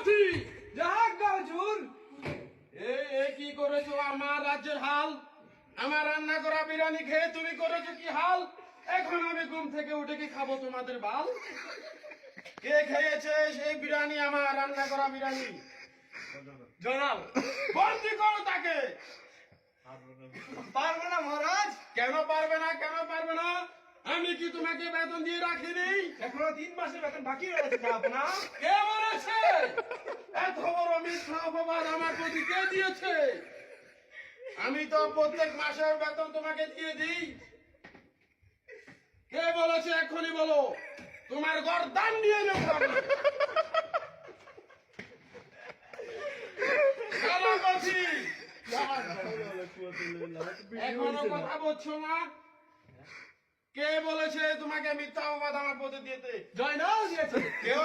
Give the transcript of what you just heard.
সেনাপতি। যাহা হুজুর। এই কি করেছো আমার রাজ্যের হাল? আমার রান্না করা বিরিয়ানি খেয়ে তুমি করেছো কি হাল? এখন আমি ঘুম থেকে উঠে কি খাবো তোমাদের বাল? কে খেয়েছে সেই বিরিয়ানি, আমার রান্না করা বিরিয়ানি? জনাব বন্দি করো তাকে। পারবো না মহারাজ, কেন পারবে না, কেন পারবে না? আমি কি তোমাকে বেতন দিয়ে রাখিনি? এখনো 3 মাসের বেতন বাকি রয়েছে না। কে বলেছে? এত বড় মিথ্যা অপবাদ আমার প্রতি কে দিয়েছে? আমি তো প্রত্যেক মাসের বেতন তোমাকে দিয়ে দিই। কে বলেছে এক্ষুনি বলো, তোমার গর্দান নিয়ে নেব আমি। চলো বলছি। এখনো কথা বলছো না? কে বলেছে তোমাকে মিথ্যা অপবাদ আমার প্রতি দিতে? জয়নাল দিয়েছে। কেউ